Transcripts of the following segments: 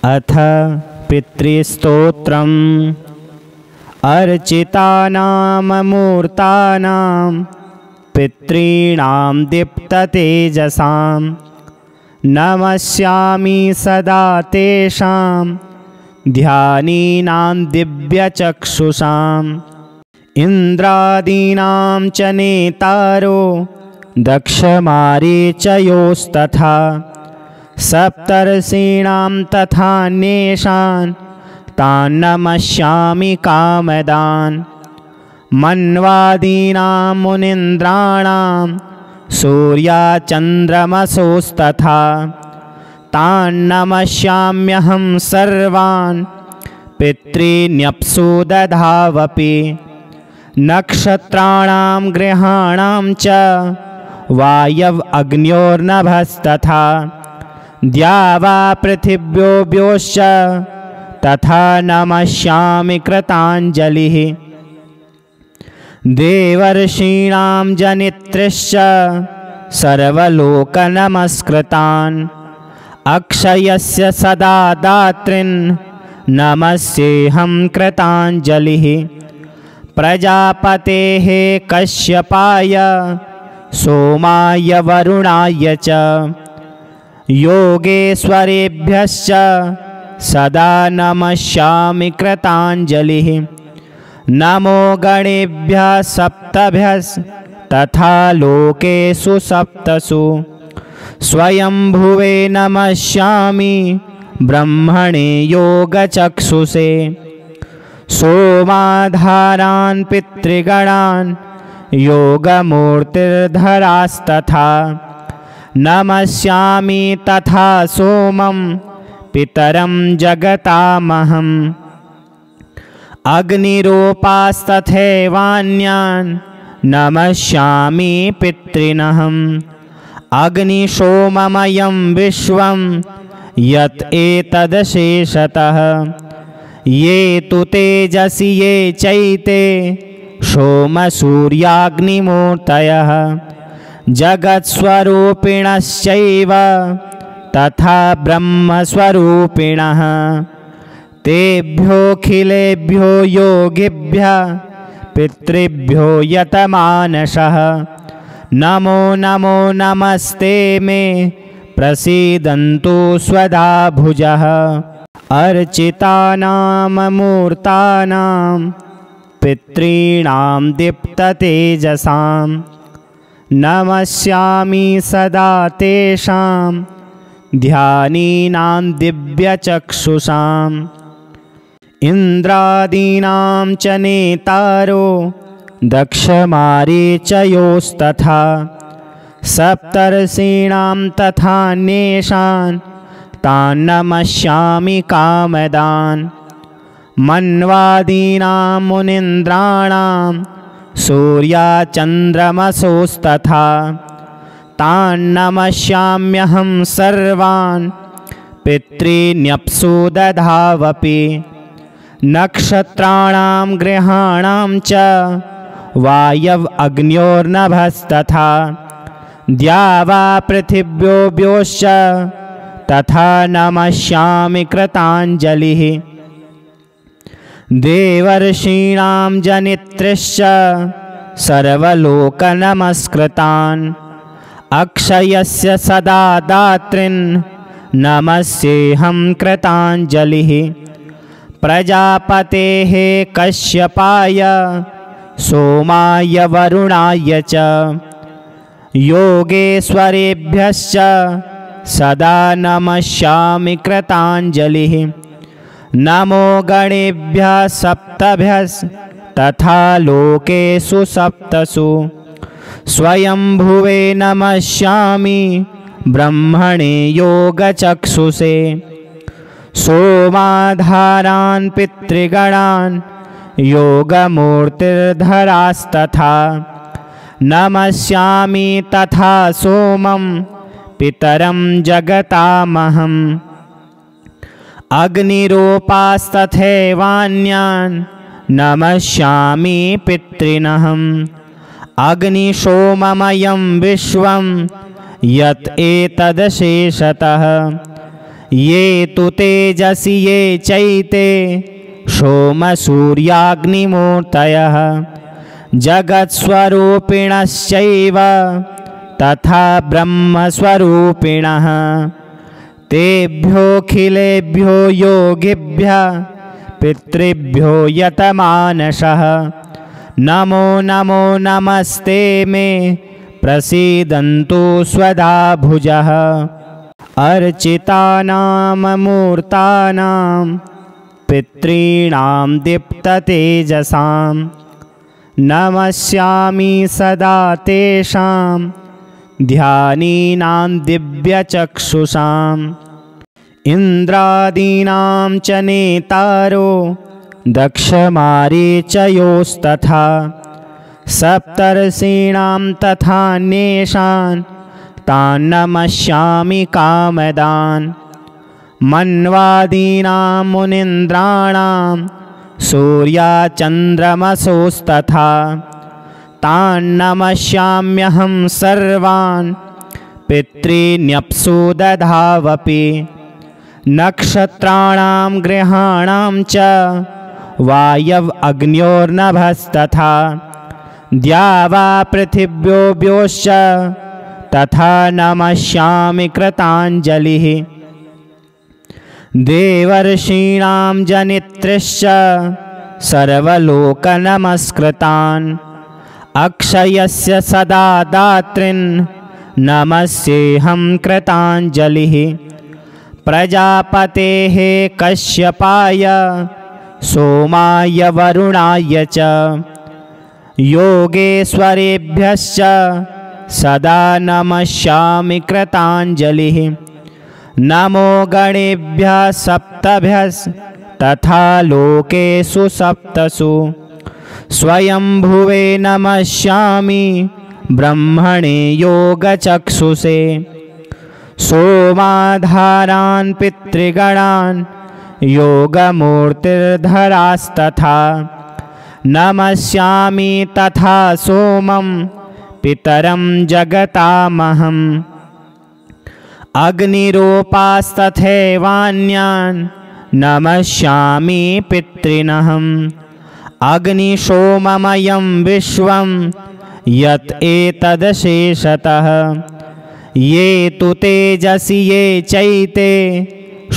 अथ पितृस्तोत्रम्। अर्चितानां मूर्तानां पितॄणां दीप्ततेजसां नमस्यामि सदा तेषां ध्यानीनां दिव्यचक्षुषाम्। इन्द्रादीनां च नेतारो दक्षमारीचयोस्तथा सप्तर्षीणां तथान्येषान् तान् नमस्यामि कामदान्। मन्वादीनां मुनीन्द्राणां सूर्याचन्द्रमसोस्तथा तान् नमस्याम्यहं सर्वान् पितॄन्यप्सुदधावपि। नक्षत्राणां ग्रहाणां च वायव अग्न्योर्नभस्तथा द्यावा पृथिव्योऽश्च तथा नमस्यामि कृताञ्जलिः। देवर्षीणां जनित्रिश्च सर्वलोकनमस्कृतान् अक्षयस्य सदा दातॄन् नमस्येऽहं कृताञ्जलिः। प्रजापतेः कश्यपाय सोमाय वरुणाय च योगेश्वरेभ्यश्च सदा नमस्यामि कृताञ्जलिः। नमो गणेभ्यः सप्तभ्यस्तथा लोकेषु सप्तसु स्वयंभुवे नमस्यामि ब्रह्मणे योगचक्षुषे। सोमाधारान् पितृगणान् योगमूर्तिर्धरास्तथा नमस्यामि तथा सोमं पितरं जगतामहम्। अग्निरूपास्तथैवान्यान् नमस्यामि पितॄनहम्। अग्निशोममयं विश्वं यत् एतदशेषतः ये तु तेजसि ये चैते सोमसूर्याग्निमूर्तयः जगत्स्वरूपिणश्चैव तथा ब्रह्मस्वरूपिणः। तेभ्योऽखिलेभ्यो योगिभ्यः पितृभ्यो यतमानसः नमो नमो नमस्ते मे प्रसीदन्तु स्वधा भुजः। अर्चितानां मूर्तानां पितॄणां दीप्ततेजसां नमस्यामि सदा तेषां ध्यानीनां दिव्यचक्षुषाम्। इन्द्रादीनां च नेतारो दक्षमारीचयोस्तथा सप्तर्षीणां तथान्येषान् तान् नमस्यामि कामदान्। मन्वादीनां मुनीन्द्राणां सूर्याचन्द्रमसोस्तथा तान् नमस्याम्यहं सर्वान् पितॄन्यप्सुदधावपि। नक्षत्राणां ग्रहाणां च वायव अग्न्योर्नभस्तथा द्यावा पृथिव्योऽश्च तथा नमस्यामि कृताञ्जलिः। देवर्षीणां जनित्रिश्च सर्वलोकनमस्कृतान् अक्षयस्य सदा दातॄन् नमस्येऽहं कृताञ्जलिः। प्रजापतेः कश्यपाय सोमाय वरुणाय च योगेश्वरेभ्यश्च सदा नमस्यामि कृताञ्जलिः। नमो गणेभ्यः सप्तभ्यस्तथा लोकेषु सप्तसु स्वयंभुवे नमस्यामि ब्रह्मणे योगचक्षुषे। सोमाधारान् पितृगणान् योगमूर्तिर्धरास्तथा नमस्यामि तथा सोमं पितरं जगतामहम्। अग्निरूपास्तथैवान्यान् नमस्यामि पितॄनहम्। अग्निशोममयं विश्वं यत् एतदशेषतः ये तु तेजसि ये चैते सोमसूर्याग्निमूर्तयः जगत्स्वरूपिणश्चैव तथा ब्रह्मस्वरूपिणः तेभ्योऽखिलेभ्यो योगिभ्यः पितृभ्यो यतमानसः नमो नमो नमस्ते मे प्रसीदन्तु स्वधा भुजः अर्चितानां मूर्तानां पितॄणां दीप्ततेजसां नमस्यामि सदा तेषां ध्यानीनां दिव्यचक्षुषाम् इन्द्रादीनां च नेतारो दक्षमारीचयोस्तथा सप्तर्षीणां तथान्येषान् तान् नमस्यामि कामदान् मन्वादीनां मुनीन्द्राणां सूर्याचन्द्रमसोस्तथा तान् नमस्याम्यहं सर्वान् पितॄन्यप्सु दधावपि नक्षत्राणां ग्रहाणां च वायव अग्न्योर्नभस्तथा द्यावा पृथिव्योऽश्च तथा नमस्यामि कृताञ्जलिः देवर्षीणां जनित्रिश्च सर्वलोकनमस्कृतान् अक्षयस्य सदा दातॄन् नमस्येऽहं कृताञ्जलिः प्रजापतेः कश्यपाय सोमाय वरुणाय च योगेश्वरेभ्यश्च सदा नमस्यामि कृताञ्जलिः नमो गणेभ्यः सप्तभ्यस्तथा लोकेषु सप्तसु स्वयंभुवे नमस्यामि ब्रह्मणे योगचक्षुषे सोमाधारान् पितृगणान् योगमूर्तिर्धरास्तथा नमस्यामि तथा सोमं पितरं जगतामहम् अग्निरूपास्तथैवान्यान् नमस्यामि पितॄनहम् अग्निशोममयं विश्वं यत् एतदशेषतः ये तु तेजसि ये चैते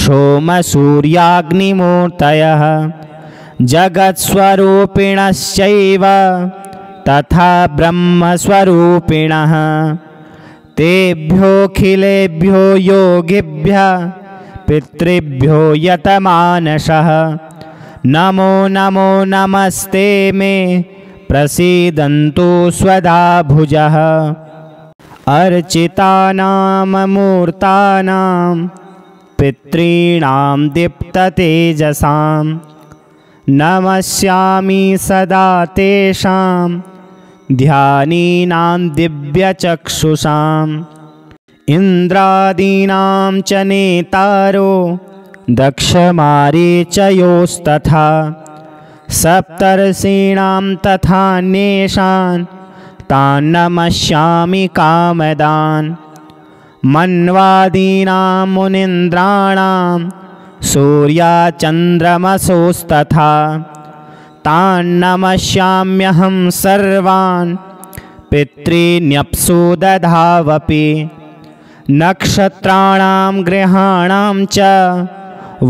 सोमसूर्याग्निमूर्तयः जगत्स्वरूपिणश्चैव तथा ब्रह्मस्वरूपिणः तेभ्योऽखिलेभ्यो योगिभ्यः पितृभ्यो यतमानसः नमो नमो नमस्ते मे प्रसीदन्तु स्वधा भुजः अर्चितानां मूर्तानां पितॄणां दीप्ततेजसां नमस्यामि सदा तेषां ध्यानीनां दिव्यचक्षुषाम् इन्द्रादीनां च नेतारो दक्षमारीचयोस्तथा सप्तर्षीणां तथान्येषान् तान् नमस्यामि कामदान् मन्वादीनां मुनीन्द्राणां सूर्याचन्द्रमसोस्तथा तान् नमस्याम्यहं सर्वान् पितॄन्यप्सु दधावपि नक्षत्राणां ग्रहाणां च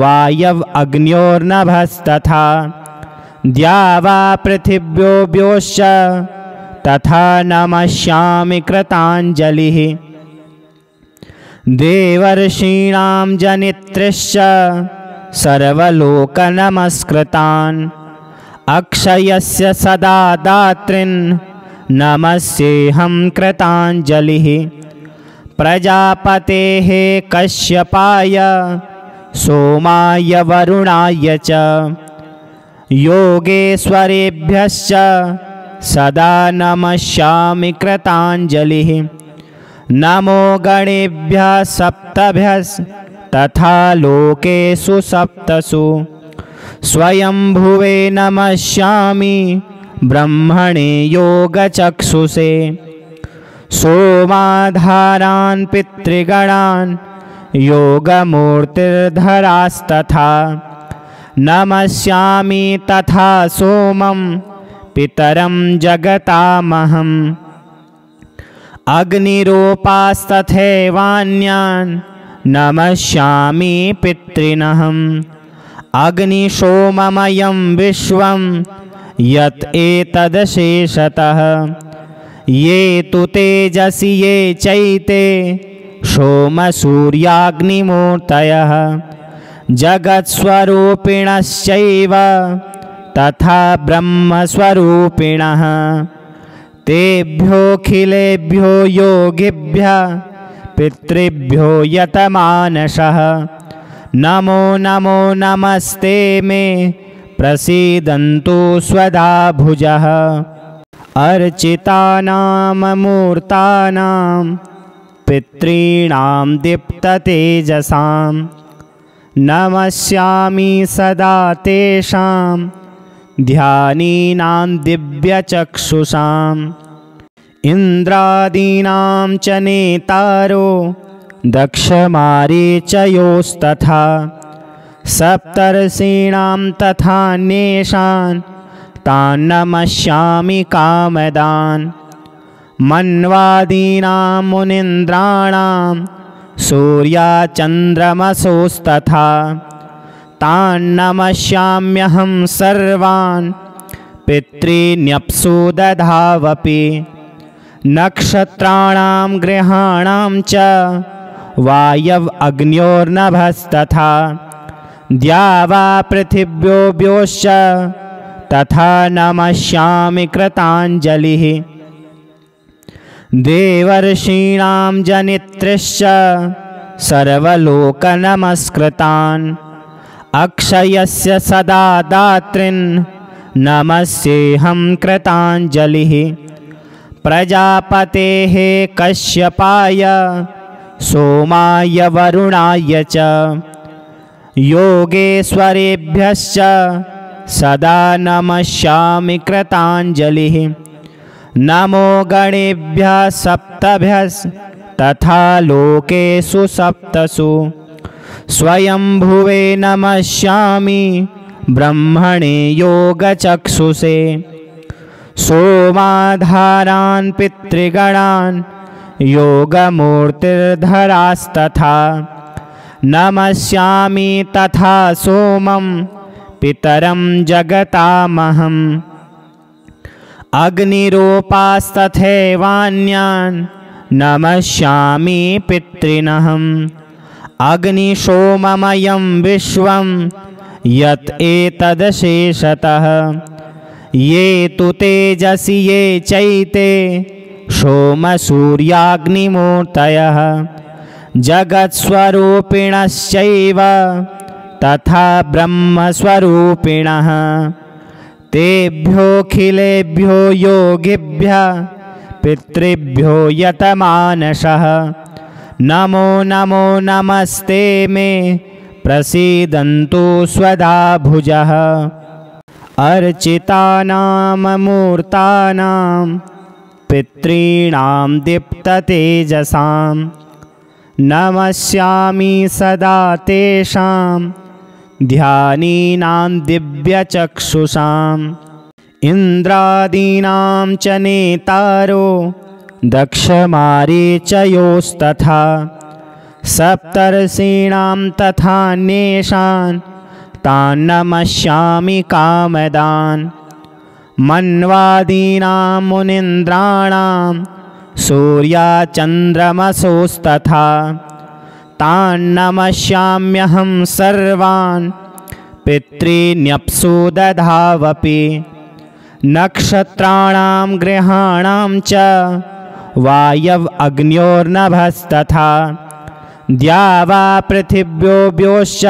वायव अग्न्योर्नभस्तथा द्यावा पृथिव्योऽश्च तथा नमस्यामि कृताञ्जलिः देवर्षीणां जनित्रिश्च सर्वलोकनमस्कृतान् अक्षयस्य सदा दातॄन् नमस्येऽहं कृताञ्जलिः प्रजापतेः कश्यपाय सोमाय वरुणाय च योगेश्वरेभ्यश्च सदा नमस्यामि कृताञ्जलिः नमो गणेभ्यः सप्तभ्यस्तथा लोकेषु सप्तसु स्वयंभुवे नमस्यामि ब्रह्मणे योगचक्षुषे सोमाधारान् पितृगणान् योगमूर्तिर्धरास्तथा नमस्यामि तथा सोमं पितरं जगतामहम् अग्निरूपास्तथैवान्यान् नमस्यामि पितॄनहम् अग्निशोममयं विश्वं यत् एतदशेषतः ये तु तेजसि ये चैते सोमसूर्याग्निमूर्तयः जगत्स्वरूपिणश्चैव तथा ब्रह्मस्वरूपिणः तेभ्योऽखिलेभ्यो योगिभ्यः पितृभ्यो यतमानसः नमो नमो नमस्ते मे प्रसीदन्तु स्वधा भुजः अर्चितानां मूर्तानां पितॄणां दीप्ततेजसां नमस्यामि सदा तेषां ध्यानीनां दिव्यचक्षुषाम् इन्द्रादीनां च नेतारो दक्षमारीचयोस्तथा सप्तर्षीणां तथान्येषान् तान् नमस्यामि कामदान् मन्वादीनां मुनीन्द्राणां सूर्याचन्द्रमसोस्तथा तान् नमस्याम्यहं सर्वान् पितॄन्यप्सु दधावपि नक्षत्राणां ग्रहाणां च वायव अग्न्योर्नभस्तथा द्यावा पृथिव्योऽश्च तथा नमस्यामि कृताञ्जलिः देवर्षीणां जनित्रिश्च सर्वलोकनमस्कृतान् अक्षयस्य सदा दातॄन् नमस्येऽहं कृताञ्जलिः प्रजापतेः कश्यपाय सोमाय वरुणाय च योगेश्वरेभ्यश्च सदा नमस्यामि कृताञ्जलिः नमो गणेभ्यः सप्तभ्यस्तथा लोकेषु सप्तसु स्वयंभुवे नमस्यामि ब्रह्मणे योगचक्षुषे सोमाधारान् पितृगणान् योगमूर्तिर्धरास्तथा नमस्यामि तथा सोमं पितरं जगतामहम् अग्निरूपास्तथैवान्यान् नमस्यामि पितॄनहम् अग्निशोममयं विश्वं यत् एतदशेषतः ये तु तेजसि ये चैते सोमसूर्याग्निमूर्तयः जगत्स्वरूपिणश्चैव तथा ब्रह्मस्वरूपिणः तेभ्योऽखिलेभ्यो योगिभ्यः पितृभ्यो यतमानसः नमो नमो नमस्ते मे प्रसीदन्तु स्वधा भुजः अर्चितानां मूर्तानां पितॄणां दीप्ततेजसां नमस्यामि सदा तेषां ध्यानीनां दिव्यचक्षुषाम् इन्द्रादीनां च नेतारो दक्षमारीचयोस्तथा सप्तर्षीणां तथान्येषान् तान् नमस्यामि कामदान् मन्वादीनां मुनीन्द्राणां सूर्याचन्द्रमसोस्तथा तान् नमस्याम्यहं सर्वान् पितॄन्यप्सु दधावपि नक्षत्राणां ग्रहाणां च वायव अग्न्योर्नभस्तथा द्यावा पृथिव्योऽश्च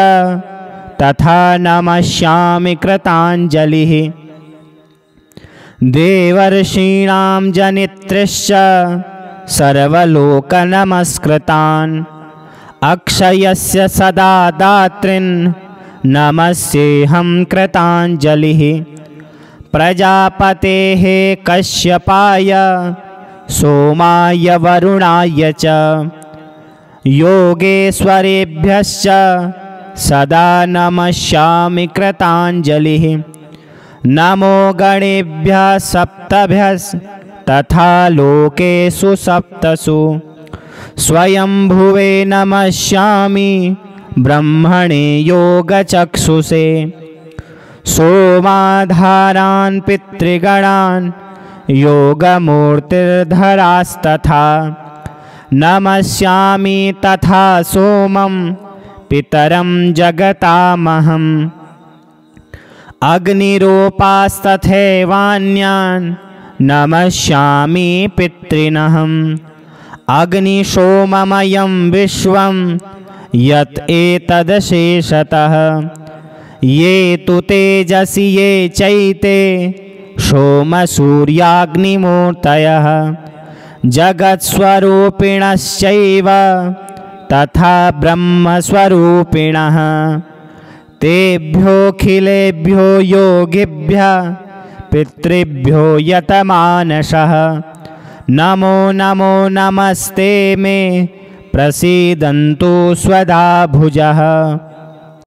तथा नमस्यामि कृताञ्जलिः देवर्षीणां जनित्रिश्च सर्वलोकनमस्कृतान् अक्षयस्य सदा दातॄन् नमस्येऽहं कृताञ्जलिः प्रजापतेः कश्यपाय सोमाय वरुणाय च योगेश्वरेभ्यश्च सदा नमस्यामि कृताञ्जलिः। नमो गणेभ्यः सप्तभ्यस्तथा लोकेषु सप्तसु। स्वयंभुवे नमस्यामि ब्रह्मणे योगचक्षुषे। सोमाधारान् पितृगणान् योगमूर्तिर्धरास्तथा। नमस्यामि तथा सोमं पितरं जगतामहम्। अग्निरूपास्तथैवान्यान् नमस्यामि पितॄनहम्। अग्निशोममयं विश्वं यत् एतदशेषतः। ये तु तेजसि ये चैते सोमसूर्याग्निमूर्तयः। जगत्स्वरूपिणश्चैव तथा ब्रह्मस्वरूपिणः। तेभ्योऽखिलेभ्यो योगिभ्यः पितृभ्यो यतमानसः। नमो नमो नमस्ते मे प्रसीदन्तु स्वधा भुजः।